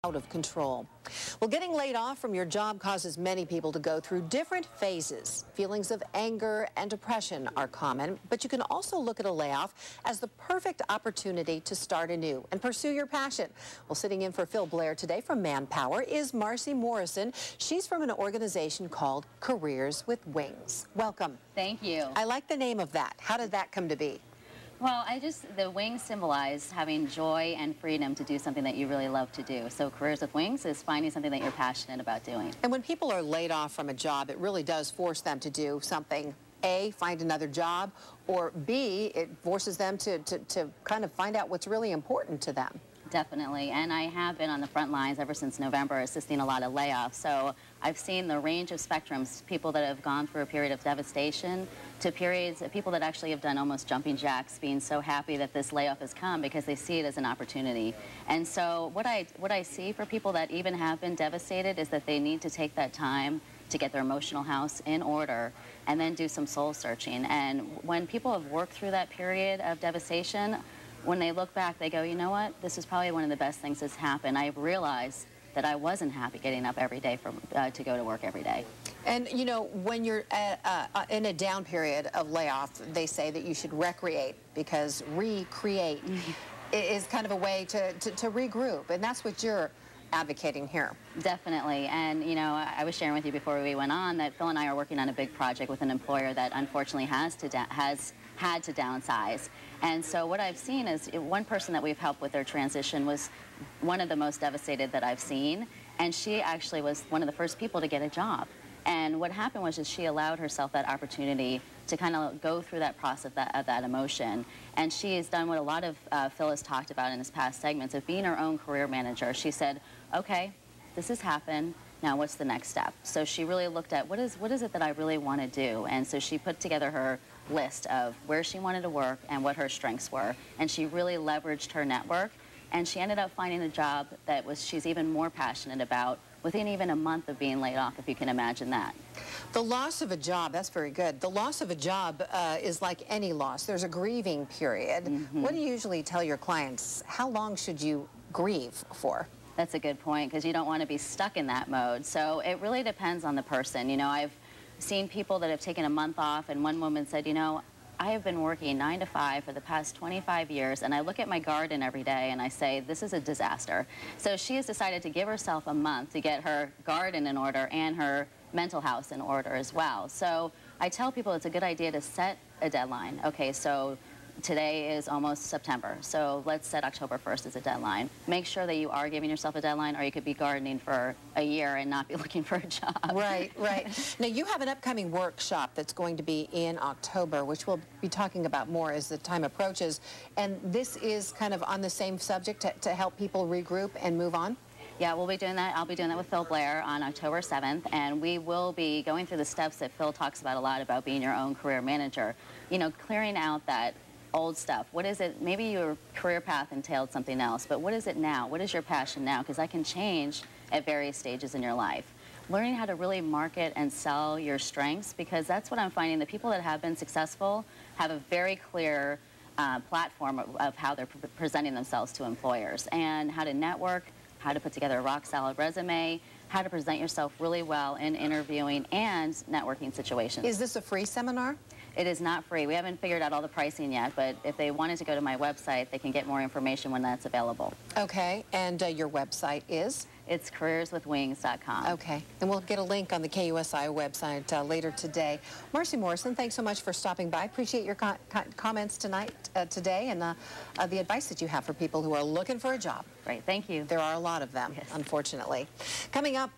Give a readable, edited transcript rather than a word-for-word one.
out of control. Well, getting laid off from your job causes many people to go through different phases. Feelings of anger and depression are common, but you can also look at a layoff as the perfect opportunity to start anew and pursue your passion. Well, sitting in for Phil Blair today from Manpower is Marcy Morrison. She's from an organization called Careers with Wings. Welcome. Thank you. I like the name of that. How did that come to be? Well, the wings symbolize having joy and freedom to do something that you really love to do. So Careers with Wings is finding something that you're passionate about doing. And when people are laid off from a job, it really does force them to do something. A, find another job, or B, it forces them to kind of find out what's really important to them. Definitely, and I have been on the front lines ever since November assisting a lot of layoffs, so I've seen the range of spectrums, people that have gone through a period of devastation to periods of people that actually have done almost jumping jacks, being so happy that this layoff has come because they see it as an opportunity. And so what I see for people that even have been devastated is that they need to take that time to get their emotional house in order and then do some soul searching. And when people have worked through that period of devastation, when they look back, they go, you know what, this is probably one of the best things that's happened. I realized that I wasn't happy getting up every day to go to work every day. And, you know, when you're in a down period of layoff, they say that you should recreate because recreate is kind of a way to regroup. And that's what you're advocating here. Definitely. And, you know, I was sharing with you before we went on that Phil and I are working on a big project with an employer that unfortunately has had to downsize. And so what I've seen is one person that we've helped with their transition was one of the most devastated that I've seen. And she actually was one of the first people to get a job. And what happened was that she allowed herself that opportunity to kind of go through that process of that emotion. And she has done what a lot of Phil has talked about in his past segments of being her own career manager. She said, okay, this has happened. Now what's the next step? So she really looked at what is it that I really want to do? And so she put together her list of where she wanted to work and what her strengths were. And she really leveraged her network. And she ended up finding a job that she's even more passionate about within even a month of being laid off, if you can imagine that. The loss of a job, that's very good. The loss of a job is like any loss. There's a grieving period. What do you usually tell your clients? How long should you grieve for? That's a good point, because you don't want to be stuck in that mode. So it really depends on the person. You know, I've seen people that have taken a month off, and one woman said, you know, I have been working 9 to 5 for the past 25 years, and I look at my garden every day and I say, this is a disaster. So she has decided to give herself a month to get her garden in order and her mental house in order as well. So I tell people it's a good idea to set a deadline. Okay, so today is almost September, so let's set October 1st as a deadline. Make sure that you are giving yourself a deadline, or you could be gardening for a year and not be looking for a job. Right, right. Now, you have an upcoming workshop that's going to be in October, which we'll be talking about more as the time approaches. And this is kind of on the same subject to help people regroup and move on? Yeah, we'll be doing that. I'll be doing that with Phil Blair on October 7th, and we will be going through the steps that Phil talks about a lot about being your own career manager. You know, clearing out that old stuff. What is it? Maybe your career path entailed something else, but what is it now? What is your passion now? Because that can change at various stages in your life. Learning how to really market and sell your strengths, because that's what I'm finding. The people that have been successful have a very clear platform of how they're presenting themselves to employers, and how to network, how to put together a rock-solid resume, how to present yourself really well in interviewing and networking situations. Is this a free seminar? It is not free. We haven't figured out all the pricing yet, but if they wanted to go to my website, they can get more information when that's available. Okay, and your website is? It's careerswithwings.com. Okay, and we'll get a link on the KUSI website later today. Marcy Morrison, thanks so much for stopping by. Appreciate your comments today, and the advice that you have for people who are looking for a job. Great, thank you. There are a lot of them, yes, unfortunately. Coming up.